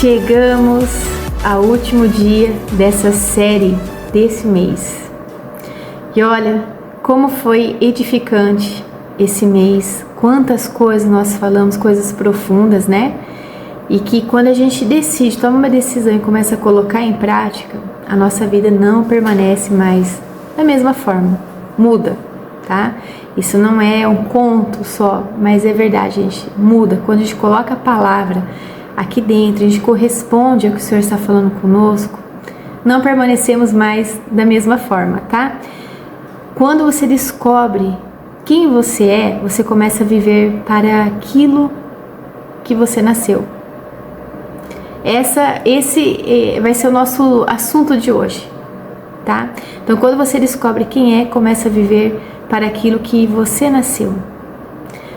Chegamos ao último dia dessa série desse mês. E olha como foi edificante esse mês. Quantas coisas nós falamos, coisas profundas, né? E que quando a gente decide, toma uma decisão e começa a colocar em prática, a nossa vida não permanece mais da mesma forma. Muda, tá? Isso não é um conto só, mas é verdade, gente. Muda. Quando a gente coloca a palavra aqui dentro, a gente corresponde ao que o Senhor está falando conosco, não permanecemos mais da mesma forma, tá? Quando você descobre quem você é, você começa a viver para aquilo que você nasceu. Esse vai ser o nosso assunto de hoje, tá? Então, quando você descobre quem é, começa a viver para aquilo que você nasceu.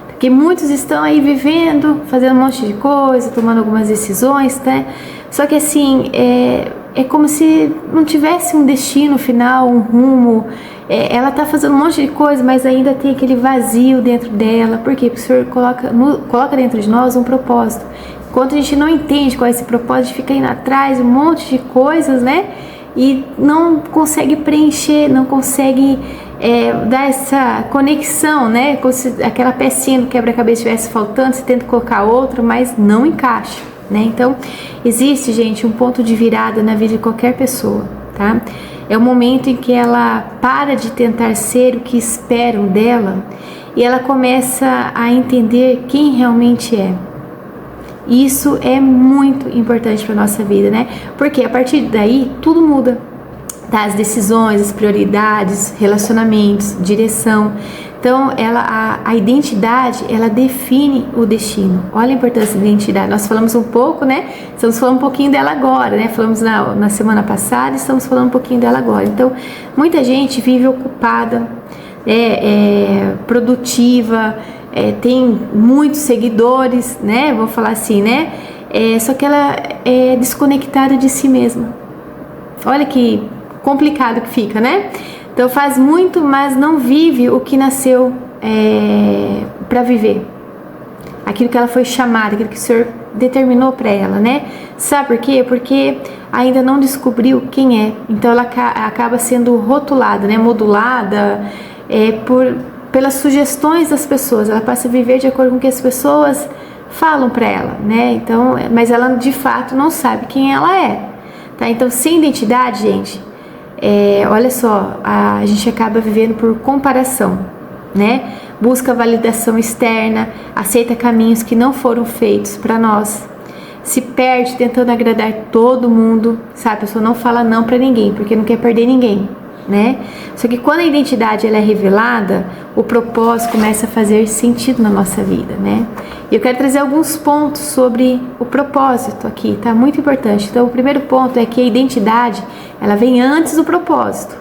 Porque muitos estão aí vivendo, fazendo um monte de coisa, tomando algumas decisões, né? Só que assim, é como se não tivesse um destino final, um rumo. Ela tá fazendo um monte de coisa, mas ainda tem aquele vazio dentro dela. Por quê? Porque o Senhor coloca dentro de nós um propósito. Enquanto a gente não entende qual é esse propósito, a gente fica indo atrás de um monte de coisas, né? E não consegue preencher, não consegue dar essa conexão, né? Como se aquela pecinha do quebra-cabeça estivesse faltando, você tenta colocar outra, mas não encaixa, né? Então, existe, gente, um ponto de virada na vida de qualquer pessoa, tá? É o momento em que ela para de tentar ser o que esperam dela e ela começa a entender quem realmente é. Isso é muito importante para nossa vida, né? Porque a partir daí tudo muda, tá? As decisões, as prioridades, relacionamentos, direção. Então, a identidade, ela define o destino. Olha a importância da identidade. Nós falamos um pouco, né? Estamos falando um pouquinho dela agora, né? Falamos na semana passada e estamos falando um pouquinho dela agora. Então, muita gente vive ocupada, produtiva, tem muitos seguidores, né? Vou falar assim, né? Só que ela é desconectada de si mesma. Olha que complicado que fica, né? Então faz muito, mas não vive o que nasceu para viver. Aquilo que ela foi chamada, aquilo que o Senhor determinou para ela, né? Sabe por quê? Porque ainda não descobriu quem é. Então ela acaba sendo rotulada, né? Modulada pelas sugestões das pessoas. Ela passa a viver de acordo com o que as pessoas falam para ela, né? Então, mas ela de fato não sabe quem ela é, tá? Então, sem identidade, gente, olha só, a gente acaba vivendo por comparação, né? Busca validação externa, aceita caminhos que não foram feitos para nós, se perde tentando agradar todo mundo, sabe? A pessoa não fala não para ninguém, porque não quer perder ninguém, né? Só que quando a identidade ela é revelada, o propósito começa a fazer sentido na nossa vida, né? E eu quero trazer alguns pontos sobre o propósito aqui, tá? Muito importante. Então, o primeiro ponto é que a identidade, ela vem antes do propósito,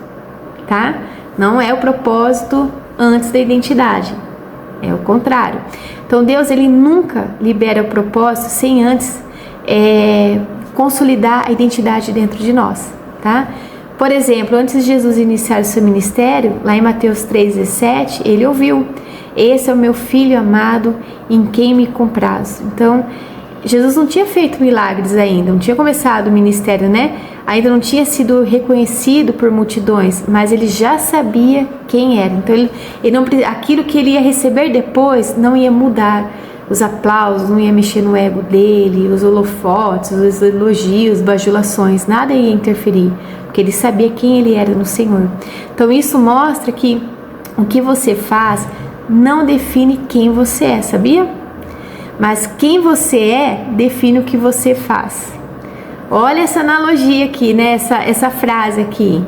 tá? Não é o propósito antes da identidade, é o contrário. Então, Deus, ele nunca libera o propósito sem antes consolidar a identidade dentro de nós, tá? Por exemplo, antes de Jesus iniciar o seu ministério, lá em Mateus 3,17, ele ouviu: "Esse é o meu filho amado, em quem me comprazo". Então, Jesus não tinha feito milagres ainda, não tinha começado o ministério, né? Ainda não tinha sido reconhecido por multidões, mas ele já sabia quem era. Então, aquilo que ele ia receber depois não ia mudar. Os aplausos, não ia mexer no ego dele, os holofotes, os elogios, bajulações, nada ia interferir, porque ele sabia quem ele era no Senhor. Então isso mostra que o que você faz não define quem você é, sabia? Mas quem você é define o que você faz. Olha essa analogia aqui, né? Essa frase aqui.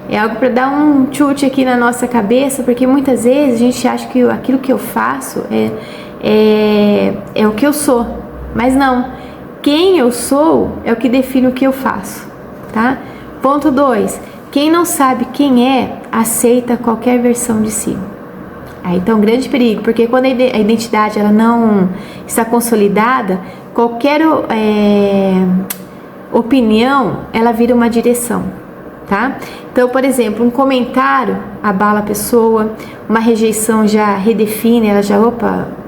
É algo para dar um chute aqui na nossa cabeça, porque muitas vezes a gente acha que aquilo que eu faço é o que eu sou, mas não. Quem eu sou é o que define o que eu faço, tá? Ponto 2. Quem não sabe quem é, aceita qualquer versão de si. Aí então, um grande perigo, porque quando a identidade ela não está consolidada, qualquer opinião, ela vira uma direção, tá? Então, por exemplo, um comentário abala a pessoa, uma rejeição já redefine, ela já,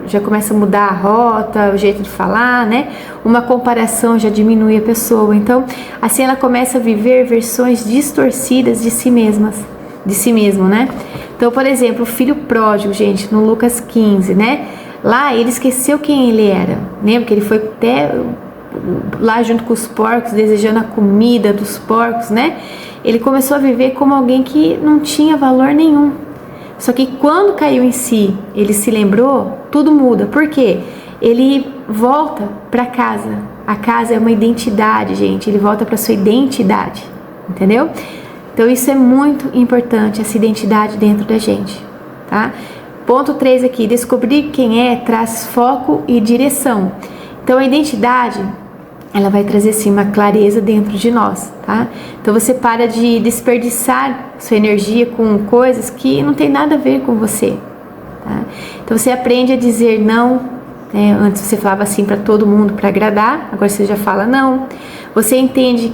já começa a mudar a rota, o jeito de falar, né? Uma comparação já diminui a pessoa. Então, assim ela começa a viver versões distorcidas de si mesmo, né? Então, por exemplo, o filho pródigo, gente, no Lucas 15, né? Lá ele esqueceu quem ele era. Lembra que ele foi até lá junto com os porcos, desejando a comida dos porcos, né? Ele começou a viver como alguém que não tinha valor nenhum. Só que quando caiu em si, ele se lembrou, tudo muda. Por quê? Ele volta para casa. A casa é uma identidade, gente. Ele volta para sua identidade, entendeu? Então isso é muito importante, essa identidade dentro da gente, tá? Ponto 3 aqui, descobrir quem é traz foco e direção. Então a identidade, ela vai trazer sim uma clareza dentro de nós, tá? Então você para de desperdiçar sua energia com coisas que não tem nada a ver com você, tá? Então você aprende a dizer não, né? Antes você falava assim para todo mundo para agradar, agora você já fala não. Você entende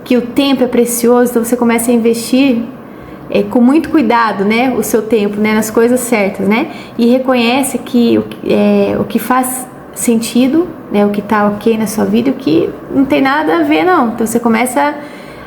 que o tempo é precioso, então você começa a investir com muito cuidado, né, o seu tempo, né, nas coisas certas, né? E reconhece que o que faz sentido, né, o que tá ok na sua vida, o que não tem nada a ver, não. Então você começa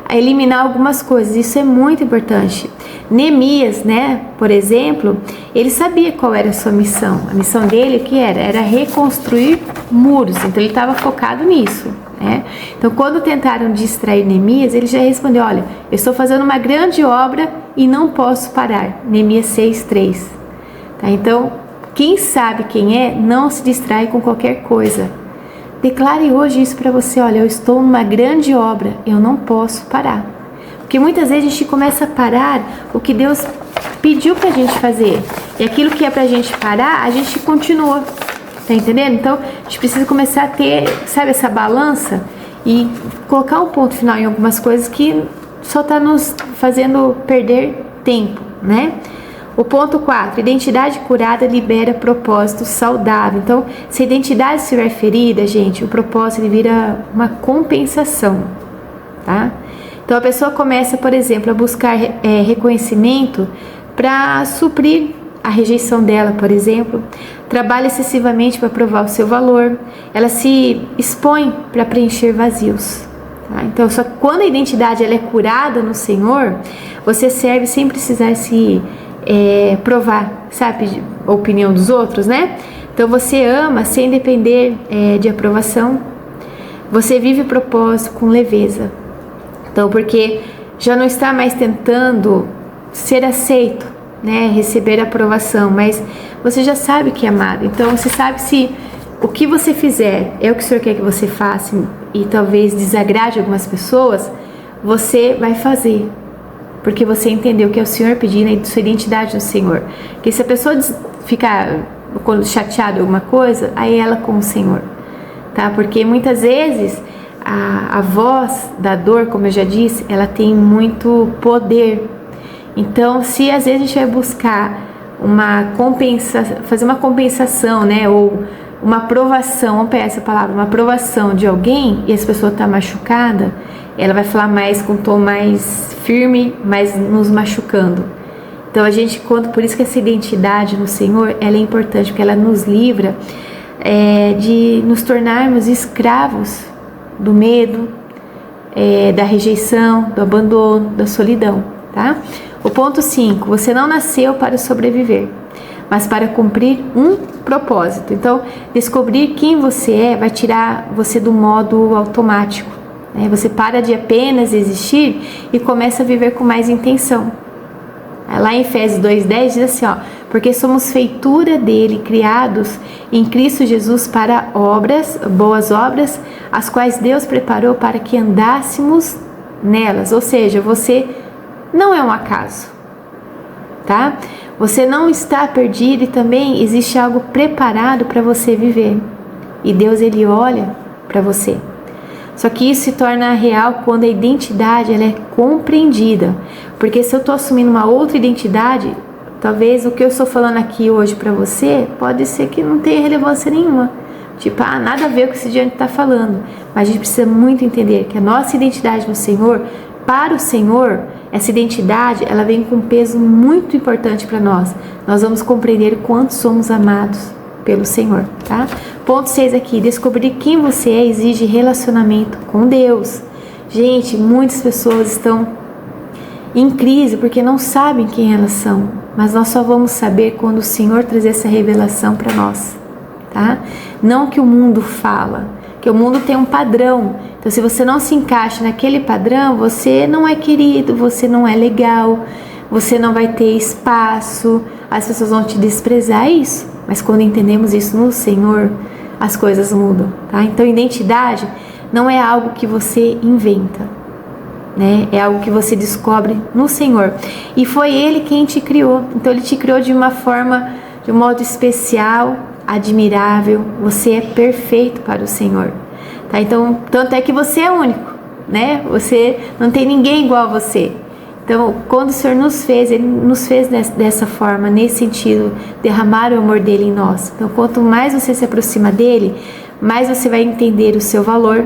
a eliminar algumas coisas, isso é muito importante. Neemias, né, por exemplo, ele sabia qual era a sua missão. A missão dele, o que era? Era reconstruir muros, então ele estava focado nisso, né? Então quando tentaram distrair Neemias, ele já respondeu, olha, eu estou fazendo uma grande obra e não posso parar. Neemias 6:3, tá? Então, quem sabe quem é, não se distrai com qualquer coisa. Declare hoje isso para você, olha, eu estou numa grande obra, eu não posso parar. Porque muitas vezes a gente começa a parar o que Deus pediu pra gente fazer. E aquilo que é pra gente parar, a gente continua. Tá entendendo? Então, a gente precisa começar a ter, sabe, essa balança e colocar um ponto final em algumas coisas que só tá nos fazendo perder tempo, né? O ponto 4, identidade curada libera propósito saudável. Então, se a identidade estiver ferida, gente, o propósito ele vira uma compensação, tá? Então, a pessoa começa, por exemplo, a buscar reconhecimento para suprir a rejeição dela, por exemplo. Trabalha excessivamente para provar o seu valor. Ela se expõe para preencher vazios. Tá? Então, só que quando a identidade ela é curada no Senhor, você serve sem precisar se provar, sabe, a opinião dos outros, né? Então você ama sem depender de aprovação. Você vive o propósito com leveza. Então, porque já não está mais tentando ser aceito, né? Receber aprovação, mas você já sabe que é amado. Então você sabe se o que você fizer é o que o Senhor quer que você faça e talvez desagrade algumas pessoas, você vai fazer. Porque você entendeu que é o Senhor pedindo a sua identidade no Senhor. Porque se a pessoa ficar chateada em alguma coisa, aí ela com o Senhor, tá? Porque muitas vezes a voz da dor, como eu já disse, ela tem muito poder. Então, se às vezes a gente vai buscar fazer uma compensação, né? Ou uma aprovação, vamos pegar essa palavra, uma aprovação de alguém e essa pessoa está machucada, ela vai falar mais com um tom mais firme, mas nos machucando. Então a gente, por isso que essa identidade no Senhor, ela é importante, porque ela nos livra de nos tornarmos escravos do medo, da rejeição, do abandono, da solidão, tá? O ponto 5, você não nasceu para sobreviver, mas para cumprir um propósito. Então, descobrir quem você é vai tirar você do modo automático, né? Você para de apenas existir e começa a viver com mais intenção. Lá em Efésios 2:10 diz assim, ó, porque somos feitura dele, criados em Cristo Jesus para boas obras, as quais Deus preparou para que andássemos nelas. Ou seja, você não é um acaso, tá? Você não está perdido e também existe algo preparado para você viver. E Deus, ele olha para você. Só que isso se torna real quando a identidade ela é compreendida. Porque se eu estou assumindo uma outra identidade, talvez o que eu estou falando aqui hoje para você pode ser que não tenha relevância nenhuma. Tipo, nada a ver com o que esse diante está falando. Mas a gente precisa muito entender que a nossa identidade no Senhor para o Senhor, essa identidade, ela vem com um peso muito importante para nós. Nós vamos compreender quanto somos amados pelo Senhor, tá? Ponto 6 aqui, descobrir quem você é exige relacionamento com Deus. Gente, muitas pessoas estão em crise porque não sabem quem elas são, mas nós só vamos saber quando o Senhor trazer essa revelação para nós, tá? Não que o mundo fala, que o mundo tem um padrão. Então, se você não se encaixa naquele padrão, você não é querido, você não é legal, você não vai ter espaço, as pessoas vão te desprezar, é isso. Mas quando entendemos isso no Senhor, as coisas mudam, tá? Então, identidade não é algo que você inventa, né? É algo que você descobre no Senhor. E foi Ele quem te criou. Então, Ele te criou de uma forma, de um modo especial, admirável. Você é perfeito para o Senhor, tá? Então, tanto é que você é único, né? Você não tem ninguém igual a você. Então, quando o Senhor nos fez, Ele nos fez dessa forma, nesse sentido, derramar o amor dEle em nós. Então, quanto mais você se aproxima dEle, mais você vai entender o seu valor.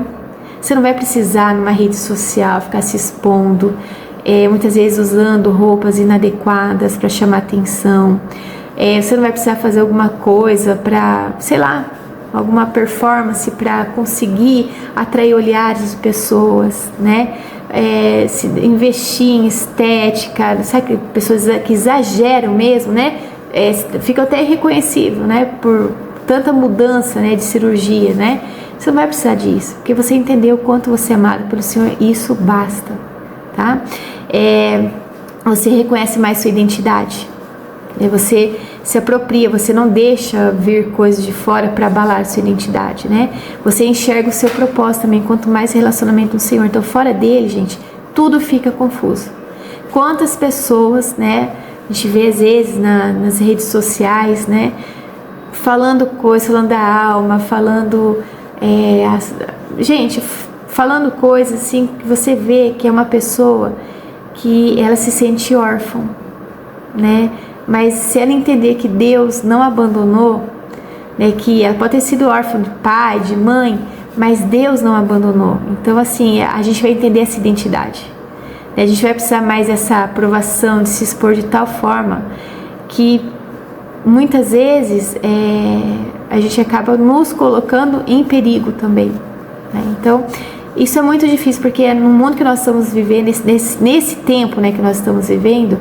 Você não vai precisar, numa rede social, ficar se expondo, muitas vezes usando roupas inadequadas para chamar atenção. Você não vai precisar fazer alguma coisa para, sei lá, alguma performance para conseguir atrair olhares de pessoas, né? Se investir em estética, sabe, pessoas que exageram mesmo, né? Fica até irreconhecível, né? Por tanta mudança, né, de cirurgia, né? Você não vai precisar disso, porque você entendeu o quanto você é amado pelo Senhor, e isso basta, tá? Você reconhece mais sua identidade, você se apropria, você não deixa vir coisas de fora para abalar sua identidade, né? Você enxerga o seu propósito também, quanto mais relacionamento com o Senhor. Então, fora dele, gente, tudo fica confuso. Quantas pessoas, né, a gente vê às vezes nas redes sociais, né, falando coisas, falando da alma, falando, falando coisas assim, que você vê que é uma pessoa que ela se sente órfã, né? Mas se ela entender que Deus não abandonou, né, que ela pode ter sido órfã de pai, de mãe, mas Deus não abandonou. Então, assim, a gente vai entender essa identidade, né? A gente vai precisar mais dessa aprovação, de se expor de tal forma que muitas vezes a gente acaba nos colocando em perigo também, né? Então, isso é muito difícil, porque no mundo que nós estamos vivendo, nesse tempo, né, que nós estamos vivendo,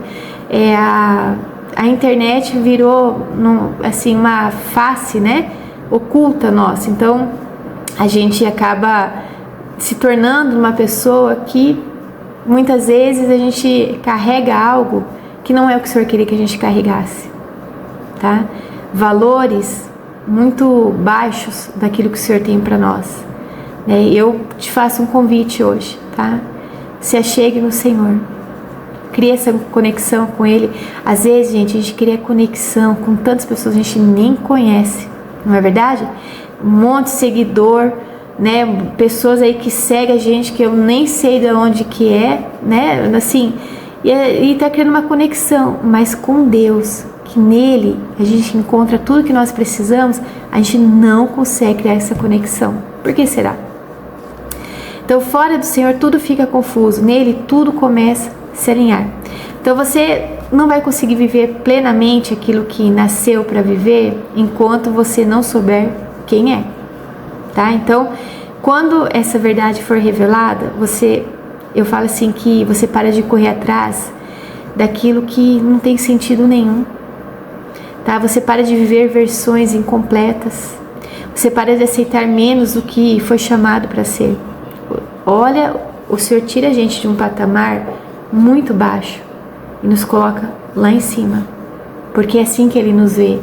a internet virou assim, uma face, né, oculta nossa. Então, a gente acaba se tornando uma pessoa que muitas vezes a gente carrega algo que não é o que o Senhor queria que a gente carregasse, tá? Valores muito baixos daquilo que o Senhor tem para nós, né? Eu te faço um convite hoje, tá? Se achegue no Senhor, cria essa conexão com Ele. Às vezes, gente, a gente cria conexão com tantas pessoas que a gente nem conhece, não é verdade? Um monte de seguidor, né? Pessoas aí que seguem a gente que eu nem sei de onde que é, né? Assim, e tá criando uma conexão, mas com Deus, que nele a gente encontra tudo que nós precisamos, a gente não consegue criar essa conexão. Por que será? Então, fora do Senhor tudo fica confuso, nele tudo começa a se alinhar. Então, você não vai conseguir viver plenamente aquilo que nasceu para viver enquanto você não souber quem é, tá? Então, quando essa verdade for revelada, eu falo assim, que você para de correr atrás daquilo que não tem sentido nenhum, tá? Você para de viver versões incompletas, você para de aceitar menos do que foi chamado para ser. Olha, o Senhor tira a gente de um patamar muito baixo e nos coloca lá em cima, porque é assim que Ele nos vê,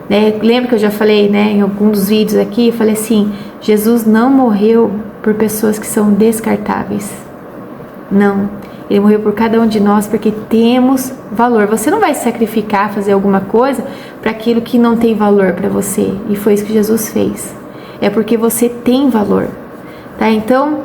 né? Lembra que eu já falei, né, em algum dos vídeos aqui, eu falei assim, Jesus não morreu por pessoas que são descartáveis, não, Ele morreu por cada um de nós porque temos valor. Você não vai sacrificar, fazer alguma coisa para aquilo que não tem valor para você, e foi isso que Jesus fez, é porque você tem valor, tá? Então,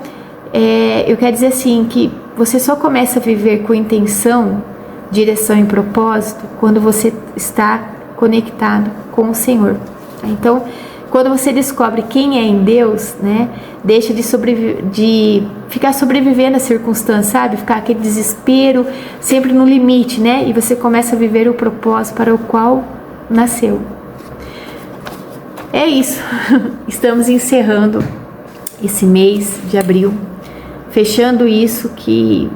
eu quero dizer assim, que você só começa a viver com intenção, direção e propósito quando você está conectado com o Senhor, tá? Então, Quando você descobre quem é em Deus, né, deixa de ficar sobrevivendo às circunstâncias, sabe? Ficar aquele desespero sempre no limite, né? E você começa a viver o propósito para o qual nasceu. É isso. Estamos encerrando esse mês de abril, fechando isso que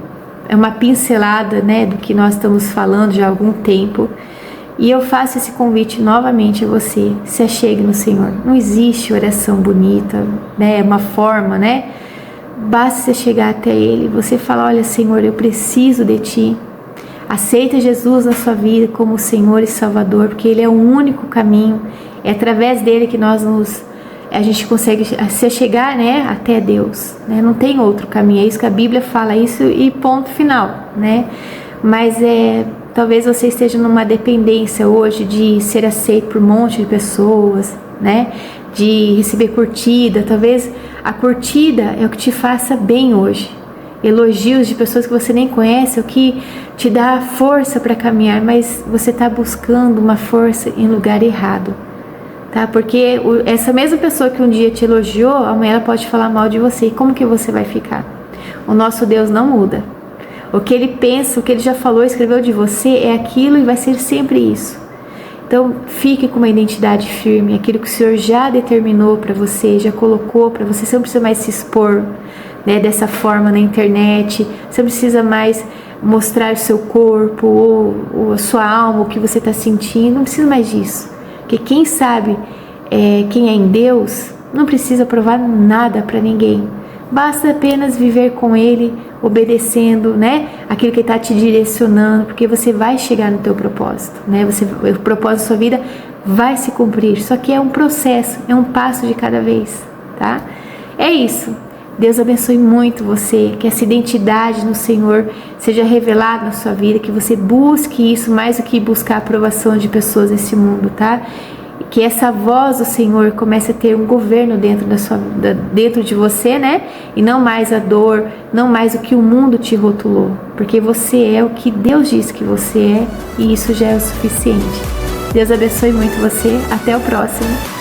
é uma pincelada, né, do que nós estamos falando já há algum tempo. E eu faço esse convite novamente a você, se achegue no Senhor. Não existe oração bonita, né, uma forma, né? Basta você chegar até Ele, você falar, olha Senhor, eu preciso de Ti. Aceita Jesus na sua vida como Senhor e Salvador, porque Ele é o único caminho. É através dele que a gente consegue se chegar, né, até Deus, né? Não tem outro caminho, é isso que a Bíblia fala, isso e ponto final, né? Mas talvez você esteja numa dependência hoje de ser aceito por um monte de pessoas, né? De receber curtida. Talvez a curtida é o que te faça bem hoje. Elogios de pessoas que você nem conhece, é o que te dá força para caminhar, mas você está buscando uma força em lugar errado, tá? Porque essa mesma pessoa que um dia te elogiou, amanhã ela pode falar mal de você. E como que você vai ficar? O nosso Deus não muda. O que Ele pensa, o que Ele já falou, escreveu de você é aquilo e vai ser sempre isso. Então, fique com uma identidade firme, aquilo que o Senhor já determinou para você, já colocou para você. Você não precisa mais se expor, né, dessa forma na internet. Você não precisa mais mostrar o seu corpo ou a sua alma, o que você está sentindo. Não precisa mais disso. Porque quem sabe quem é em Deus não precisa provar nada para ninguém. Basta apenas viver com Ele, obedecendo, né, aquilo que Ele está te direcionando, porque você vai chegar no teu propósito, né? O propósito da sua vida vai se cumprir, só que é um processo, é um passo de cada vez, tá? É isso. Deus abençoe muito você, que essa identidade no Senhor seja revelada na sua vida, que você busque isso mais do que buscar a aprovação de pessoas nesse mundo, tá? Que essa voz do Senhor comece a ter um governo dentro de você, né? E não mais a dor, não mais o que o mundo te rotulou, porque você é o que Deus diz que você é, e isso já é o suficiente. Deus abençoe muito você. Até o próximo.